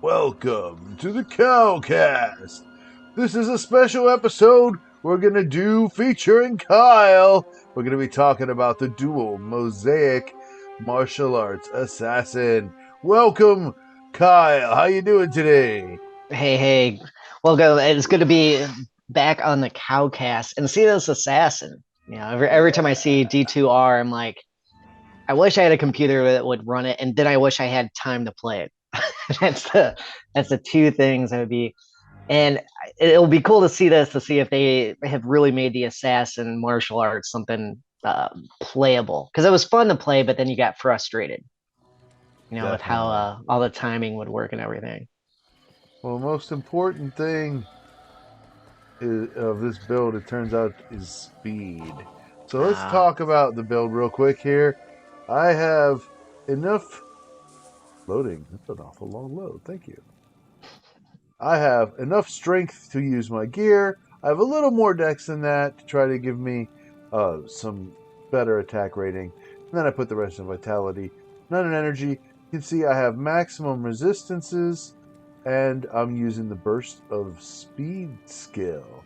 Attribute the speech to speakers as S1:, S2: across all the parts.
S1: Welcome to the Cowcast. This is a special episode we're going to do featuring Kyle. We're going to be talking about the dual Mosaic martial arts assassin. Welcome, Kyle. How you doing today?
S2: Hey, welcome. It's good to be back on the Cowcast and see this assassin. Every time I see
S1: Yeah,
S2: D2R, I'm like, I wish I had a computer that would run it, and then I wish I had time to play it. that's the that's the two things I would be, and it'll be cool to see this to see if they have really made the assassin martial arts something playable because it was fun to play, but then you got frustrated, with how
S1: definitely.
S2: all the timing would work and everything.
S1: Well, the most important thing of this build, it turns out, is speed. So let's
S2: Ah,
S1: talk about the build real quick here. I have enough loading. That's an awful long load. Thank you. I have enough strength to use my gear. I have a little more dex than that to try to give me some better attack rating. And then I put the rest in vitality. None in energy. You can see I have maximum resistances, and I'm using the burst of speed skill.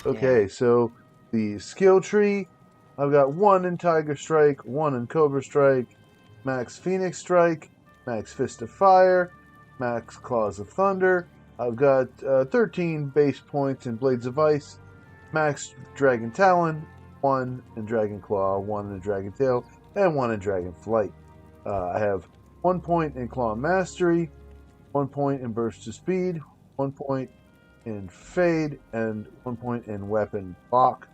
S2: yeah,
S1: Okay, so the skill tree, I've got one in Tiger Strike, one in Cobra Strike, max Phoenix Strike, max Fist of Fire, max Claws of Thunder. I've got 13 base points in Blades of Ice, max Dragon Talon, 1 in Dragon Claw, 1 in Dragon Tail, and 1 in Dragon Flight. I have 1 point in Claw Mastery, 1 point in Burst of Speed, 1 point in Fade, and 1 point in Weapon Block.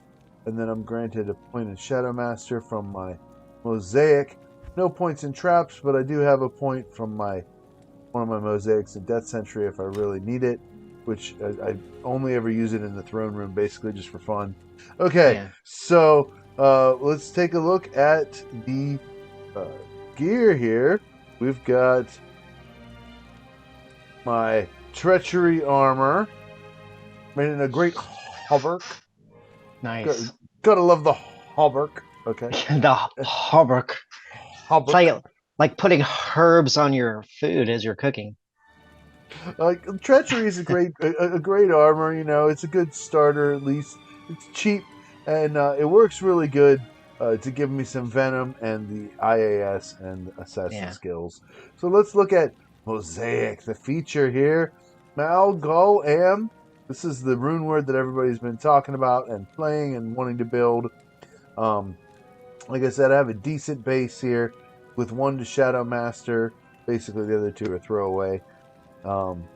S1: And then I'm granted a point in Shadow Master from my Mosaic. No points in Traps, but I do have a point from my one of my mosaics in Death Sentry if I really need it, which I only ever use it in the throne room, basically just for fun. Okay,
S2: yeah.
S1: so let's take a look at the uh, gear here. We've got my treachery armor made in a great hauberk.
S2: Nice.
S1: Gotta love the hauberk. Okay,
S2: The hauberk. It's
S1: hauberk.
S2: like putting herbs on your food as you're cooking.
S1: Treachery is a great armor. You know, it's a good starter at least. It's cheap and it works really good to give me some venom and the IAS and assassin
S2: Yeah.
S1: skills. So let's look at Mosaic, the feature here. Malgul Am. This is the rune word that everybody's been talking about and playing and wanting to build. Um, like I said, I have a decent base here with one to Shadow Master. Basically, the other two are throwaway. Um,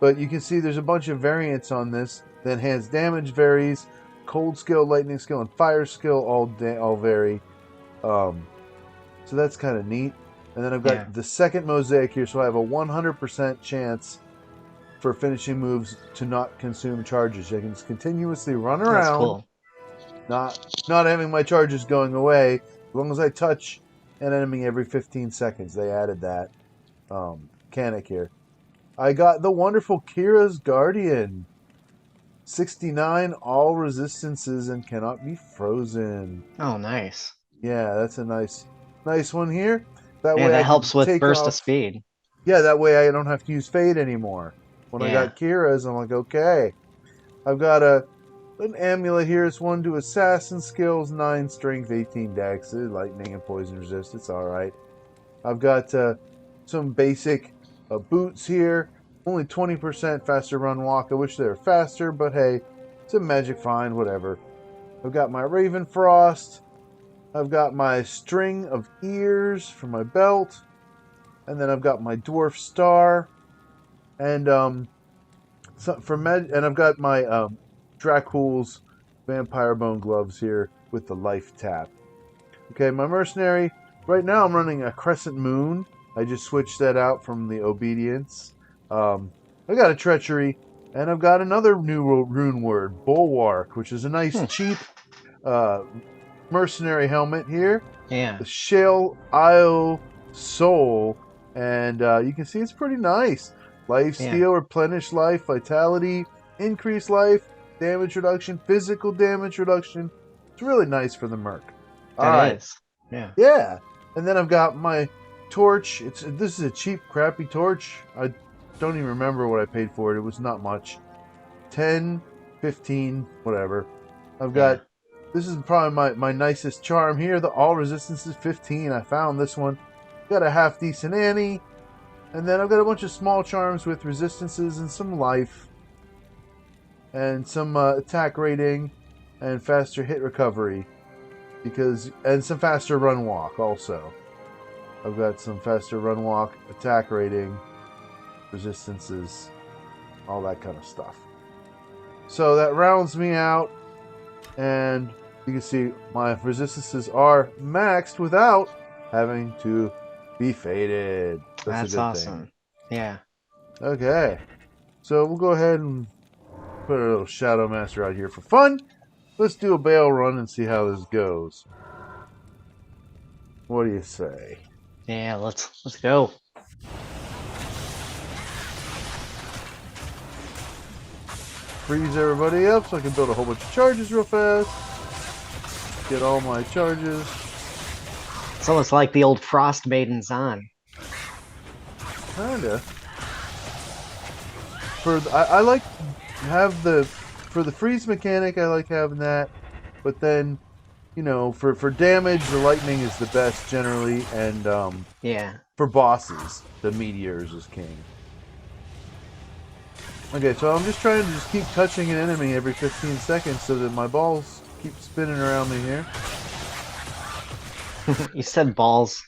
S1: but you can see there's a bunch of variants on this. The enhanced damage varies. Cold skill, lightning skill, and fire skill all vary. Um, so that's kind of neat. And then I've
S2: Yeah.
S1: got the second mosaic here, so I have a 100% chance for finishing moves to not consume charges. I can continuously run
S2: That's
S1: around,
S2: cool.
S1: not having my charges going away, as long as I touch an enemy every 15 seconds. They added that mechanic here. I got the wonderful Kira's Guardian. 69 all resistances and cannot be frozen.
S2: Oh, nice.
S1: Yeah, that's a nice one here. That
S2: Yeah,
S1: way
S2: that
S1: I can
S2: helps with
S1: take
S2: burst of
S1: off.
S2: speed.
S1: Yeah, that way I don't have to use Fade anymore. When I
S2: Yeah.
S1: got Kira's, I'm like, okay. I've got an amulet here. It's 1 to assassin skills, 9 strength, 18 dex, lightning and poison resist. It's all right. I've got some basic boots here. Only 20% faster run walk. I wish they were faster, but hey, it's a magic find, whatever. I've got my Raven Frost. I've got my string of ears for my belt. And then I've got my Dwarf Star. And and I've got my Dracul's Vampire Bone gloves here with the life tap. Okay, my mercenary. Right now, I'm running a Crescent Moon. I just switched that out from the Obedience. I got a Treachery, and I've got another new rune word, Bulwark, which is a nice
S2: Hmm.
S1: cheap uh, mercenary helmet here.
S2: Yeah.
S1: The Shale Isle Soul, and you can see it's pretty nice. Life
S2: Yeah.
S1: steal, replenish life, vitality, increase life, damage reduction, physical damage reduction. It's really nice for the merc. All
S2: That
S1: right.
S2: is. Yeah.
S1: Yeah, and then I've got my torch. This is a cheap, crappy torch. I don't even remember what I paid for it. It was not much. 10, 15, whatever. I've got, this is probably my nicest charm here. The all resistance is 15. I found this one. Got a half decent Annie. And then I've got a bunch of small charms with resistances and some life. And some attack rating and faster hit recovery. And some faster run walk also. I've got some faster run walk, attack rating, resistances, all that kind of stuff. So that rounds me out, and you can see my resistances are maxed without having to be faded.
S2: That's awesome. Thing. Yeah.
S1: Okay. So we'll go ahead and put a little Shadow Master out here for fun. Let's do a bail run and see how this goes. What do you say?
S2: Yeah, let's go.
S1: Freeze everybody up so I can build a whole bunch of charges real fast. Get all my charges.
S2: It's almost like the old Frost Maidens on.
S1: Kinda. I like have for the freeze mechanic. I like having that, but then, you know, for damage, the lightning is the best generally, and
S2: yeah.
S1: For bosses, the meteors is king. Okay, so I'm just trying to just keep touching an enemy every 15 seconds so that my balls keep spinning around me here.
S2: You said balls.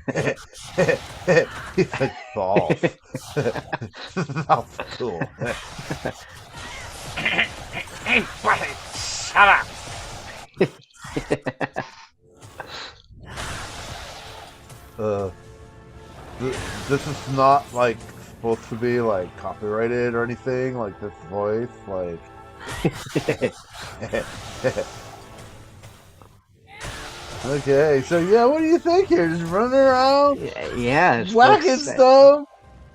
S1: He said balls. That's cool.
S3: Hey, buddy, shut up.
S1: This is not like supposed to be like copyrighted or anything. Like this voice, like. Okay, so yeah, what do you think here? Just running around,
S2: yeah,
S1: whacking stuff.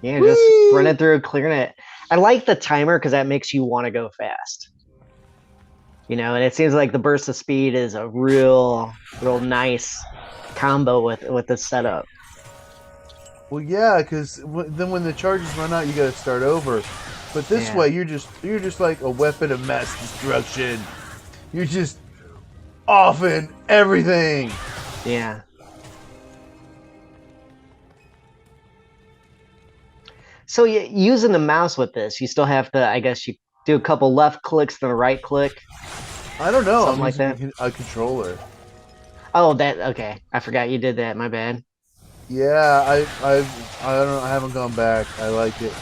S2: Yeah, just running through, clearing it. I like the timer because that makes you want to go fast. You know, and it seems like the burst of speed is a real nice combo with the setup.
S1: Well, yeah, because then when the charges run out, you got to start over. But this way, you're just like a weapon of mass destruction. You're just offing everything.
S2: Yeah. So using the mouse with this, you still have to, I guess, you do a couple left clicks then a right click.
S1: I don't know.
S2: Something like that.
S1: A controller.
S2: Oh, that okay. I forgot you did that. My bad.
S1: Yeah, I don't know. I haven't gone back. I like it.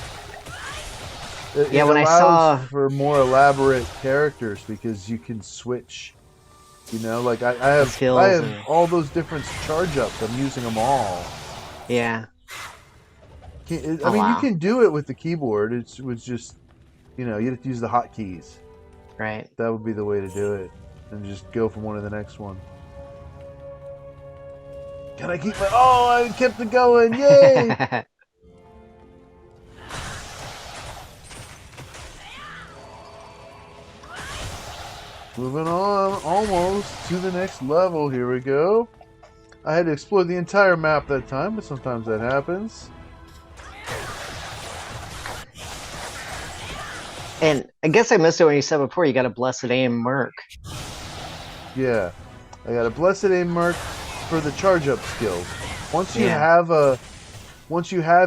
S2: Yeah, when I
S1: saw for more elaborate characters because you can switch. You know, like I have all those different charge ups. I'm using them all.
S2: Yeah.
S1: I mean, you can do it with the keyboard. It was just, you know, you have to use the hotkeys.
S2: Right.
S1: That would be the way to do it, and just go from one to the next one. Can I keep my? Oh, I kept it going! Yay! Moving on, almost to the next level. Here we go. I had to explore the entire map that time, but sometimes that happens.
S2: And I guess I missed it when you said before you got a Blessed Aim Merc.
S1: Yeah, I got a Blessed Aim Merc for the charge up skills. Once you have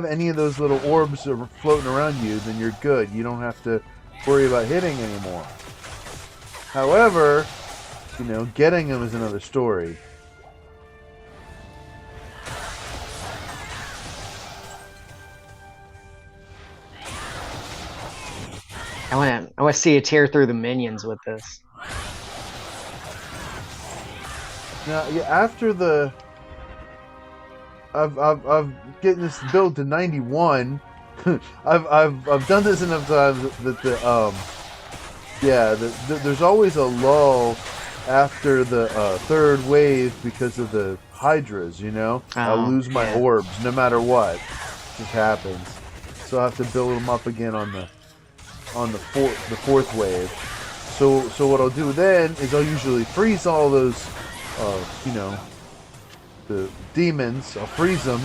S1: any of those little orbs that are floating around you, then you're good. You don't have to worry about hitting anymore. However, you know, getting them is another story.
S2: I want to see you tear through the minions with this.
S1: Now, yeah, after the I've getting this build to 91. I've done this enough times that there's always a lull after the third wave because of the hydras. You know, I'll lose my orbs no matter what. It just happens. So I have to build them up again on the fourth wave. So what I'll do then is I'll usually freeze all those, you know, the demons. I'll freeze them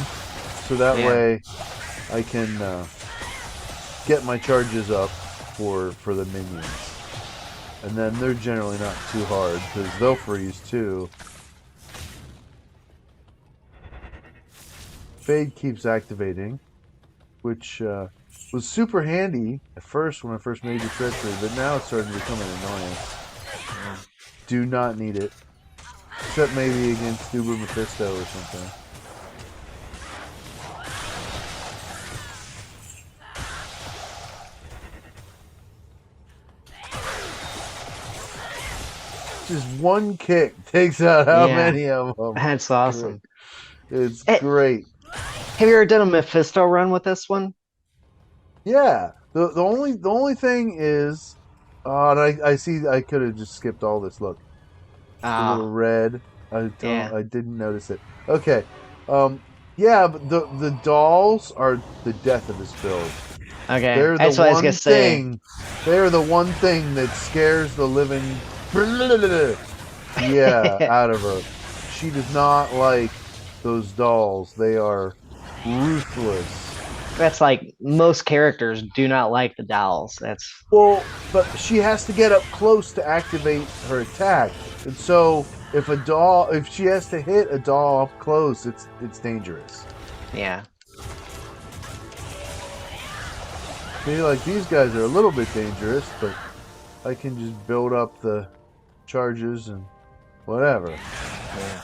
S1: so that way I can get my charges up for the minions. And then they're generally not too hard, because they'll freeze too. Fade keeps activating, which was super handy at first when I first made the treachery, but now it's starting to become an annoyance. Do not need it. Except maybe against Uber Mephisto or something. Just one kick takes out how many of them?
S2: That's awesome.
S1: It's great.
S2: Have you ever done a Mephisto run with this one?
S1: Yeah. The only thing is, and I see I could have just skipped all this. Look, the little red. I didn't notice it. Okay. Yeah, but the dolls are the death of this build.
S2: Okay,
S1: They're
S2: that's
S1: the
S2: what I was
S1: one
S2: gonna say.
S1: thing. They're the one thing that scares the living out of her. She does not like those dolls. They are ruthless.
S2: That's like most characters do not like the dolls. That's
S1: Well, but she has to get up close to activate her attack, and so if she has to hit a doll up close, it's dangerous.
S2: yeah.
S1: See, like these guys are a little bit dangerous, but I can just build up the charges and whatever.
S2: Yeah.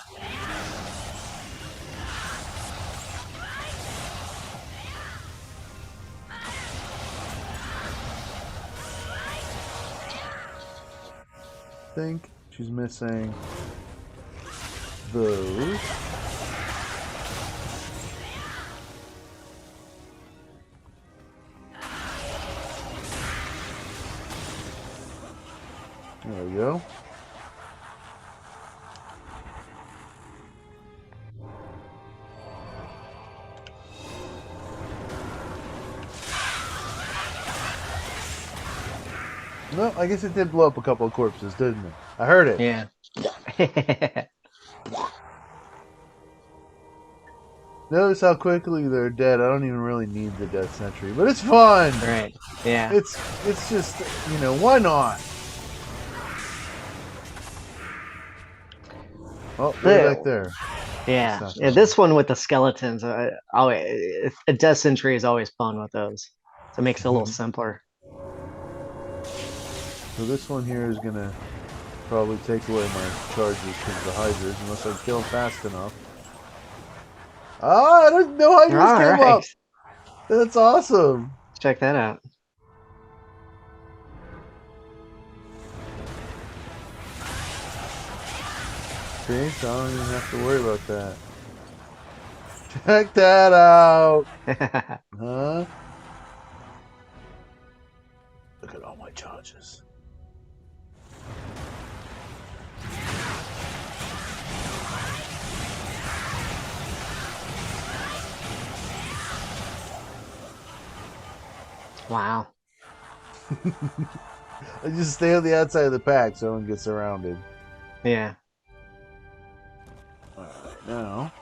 S1: I think she's missing those. There we go. No, I guess it did blow up a couple of corpses, didn't it? I heard it.
S2: Yeah.
S1: Notice how quickly they're dead. I don't even really need the Death Sentry, but it's fun.
S2: Right. Yeah.
S1: It's just, why not? Oh, they're back there.
S2: Yeah. This one with the skeletons, always, a Death Sentry is always fun with those. So it makes it a little simpler.
S1: So this one here is gonna probably take away my charges because of the Hydras, unless I kill them fast enough. Ah, I didn't know Hydras came up. That's awesome.
S2: Check that out.
S1: See, so I don't even have to worry about that. Check that out. Huh? Look at all my charges.
S2: Wow.
S1: I just stay on the outside of the pack so no one gets surrounded.
S2: Yeah.
S1: Alright, now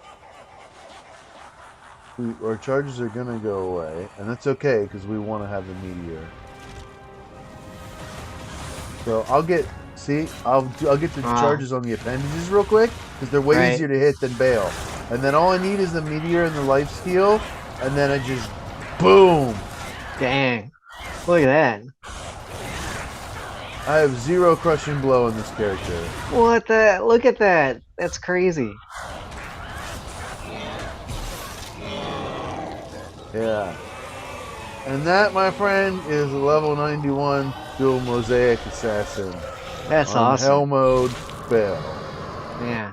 S1: our charges are gonna go away, and that's okay because we want to have the meteor. So I'll get the charges on the appendages real quick because they're way easier to hit than Bale. And then all I need is the meteor and the life steal, and then I just boom.
S2: Dang. Look at that.
S1: I have 0 crushing blow in this character.
S2: What the? Look at that. That's crazy.
S1: Yeah. And that, my friend, is a level 91 dual Mosaic assassin.
S2: That's
S1: on
S2: awesome.
S1: Hell mode Bale.
S2: Yeah.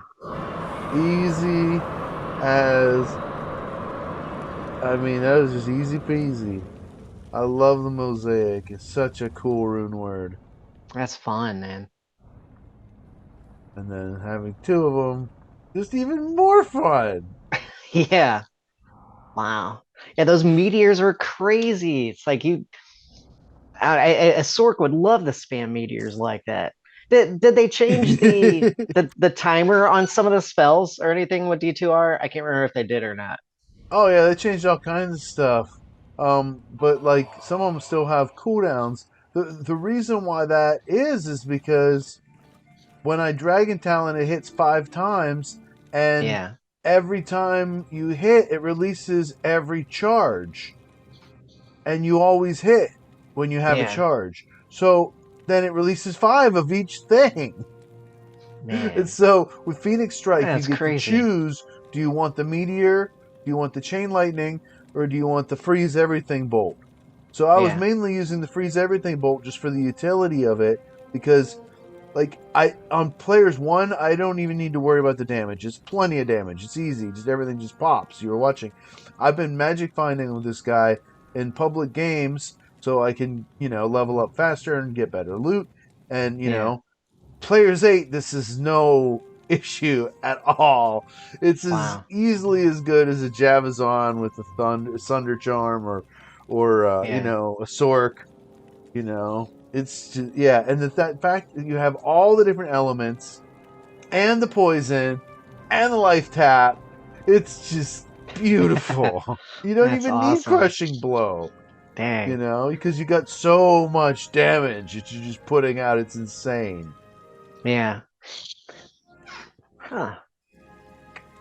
S1: Easy as... I mean, that was just easy peasy. I love the Mosaic. It's such a cool rune word.
S2: That's fun, man.
S1: And then having 2 of them, just even more fun.
S2: Yeah. Wow. Yeah, those meteors are crazy. It's like a Sork would love to spam meteors like that. Did they change the timer on some of the spells or anything with D2R? I can't remember if they did or not.
S1: Oh yeah, they changed all kinds of stuff. But like some of them still have cooldowns. The reason why that is because when I Dragon Talent, it hits 5 times, and
S2: Yeah.
S1: every time you hit, it releases every charge, and you always hit when you have a
S2: Yeah.
S1: charge. So then it releases 5 of each thing. And
S2: Man.
S1: so with Phoenix Strike, you
S2: That's
S1: get to
S2: crazy.
S1: choose: do you want the meteor, do you want the chain lightning, or do you want the freeze everything bolt? So I was
S2: Yeah.
S1: mainly using the freeze everything bolt just for the utility of it, because like I on players 1, I don't even need to worry about the damage. It's plenty of damage. It's easy. Just everything just pops. You're watching. I've been magic finding with this guy in public games so I can, level up faster and get better loot. And,
S2: Yeah.
S1: players 8, this is no issue at all. It's as
S2: Wow.
S1: easily as good as a Javazon with a Thunder Charm or
S2: Yeah.
S1: a Sork. It's just, yeah, and that fact that you have all the different elements and the poison and the life tap, it's just beautiful. You don't
S2: That's
S1: even need
S2: awesome.
S1: crushing blow,
S2: Dang.
S1: because you got so much damage that you're just putting out. It's insane.
S2: Yeah. Huh.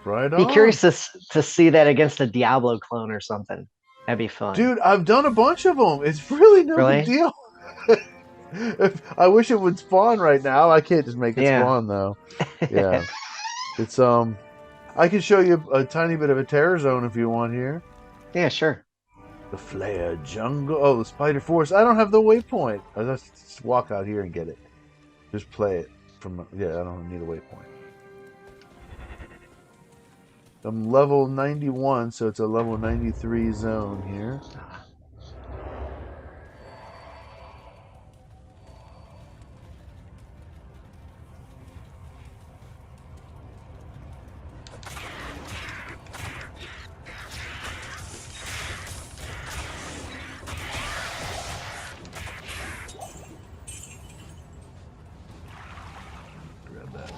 S1: Right
S2: Be
S1: on.
S2: curious to see that against a Diablo clone or something. That'd be fun.
S1: Dude, I've done a bunch of them. It's really no big
S2: Really?
S1: deal. I wish it would spawn right now. I can't just make it
S2: Yeah.
S1: spawn though. Yeah. It's I can show you a tiny bit of a terror zone if you want here.
S2: Yeah, sure.
S1: The Flare Jungle. Oh, the Spider Forest. I don't have the waypoint. I just walk out here and get it. Just play it from. Yeah, I don't need a waypoint. I'm level 91, so it's a level 93 zone here. Grab that.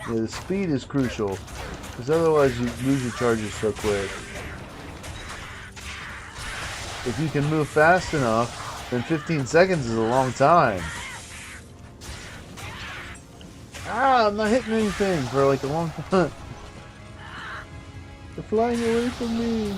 S1: Yeah, the speed is crucial, because otherwise you lose your charges so quick. If you can move fast enough, then 15 seconds is a long time. Ah, I'm not hitting anything for like a long time. They're flying away from me.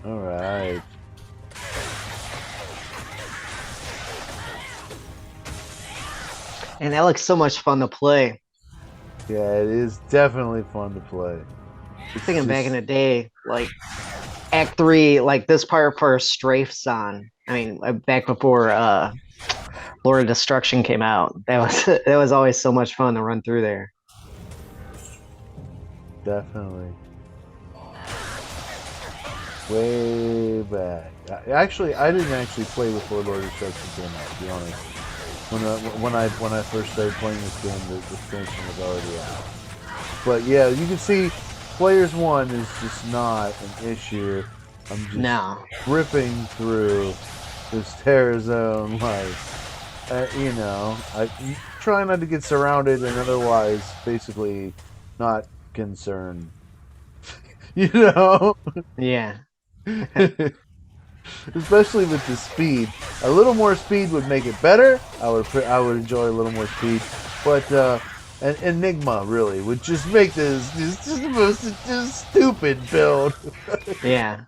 S1: Alright.
S2: And that looks so much fun to play.
S1: Yeah, it is definitely fun to play. It's
S2: Thinking back in
S1: just-
S2: the day, like Act 3, like this part for Strafe's on. I mean, back before Lord of Destruction came out. That was that was always so much fun to run through there.
S1: Definitely. Way back. Actually, I didn't actually play before Lord of Destruction came out, to be honest. When I first started playing this game, the expansion was already out. But yeah, you can see Players 1 is just not an issue. I'm just
S2: No.
S1: ripping through this terror zone like, I try not to get surrounded and otherwise basically not concerned. You know?
S2: Yeah.
S1: Especially with the speed. A little more speed would make it better. I would enjoy a little more speed. But And Enigma really would just make this just the most just stupid build.
S2: Yeah.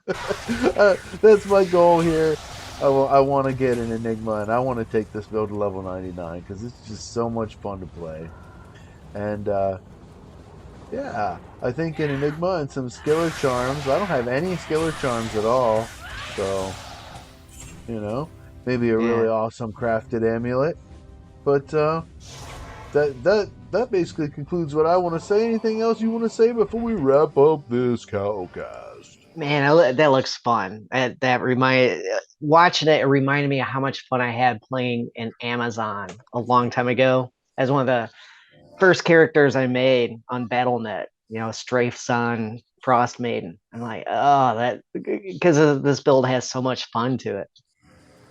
S1: That's my goal here. I want to get an Enigma, and I want to take this build to level 99 because it's just so much fun to play. And yeah, I think an Enigma and some Skiller Charms. I don't have any Skiller Charms at all, so maybe a really
S2: Yeah.
S1: awesome crafted amulet. But that basically concludes what I want to say. Anything else you want to say before we wrap up this Cowcast?
S2: Man, that looks fun. Watching it reminded me of how much fun I had playing in Amazon a long time ago as one of the first characters I made on BattleNet. Strafe Son, Frost Maiden. I'm like, oh, that because this build has so much fun to it.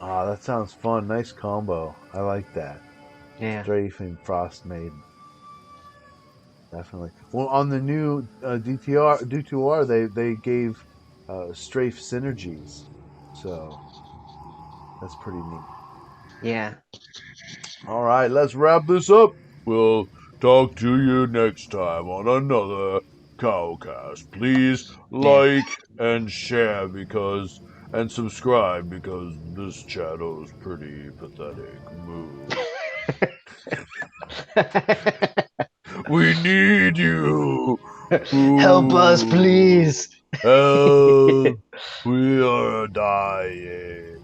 S1: Ah, that sounds fun. Nice combo. I like that.
S2: Yeah,
S1: Strafe and Frost Maiden. Definitely. Well, on the new D2R, they gave Strafe synergies, so that's pretty neat.
S2: yeah,
S1: All right, let's wrap this up. We'll talk to you next time on another Cowcast. Please
S2: yeah.
S1: like and share and subscribe because this channel is pretty pathetic. Moo. We need you.
S2: Help us,
S1: Ooh.
S2: please.
S1: Help. We are dying.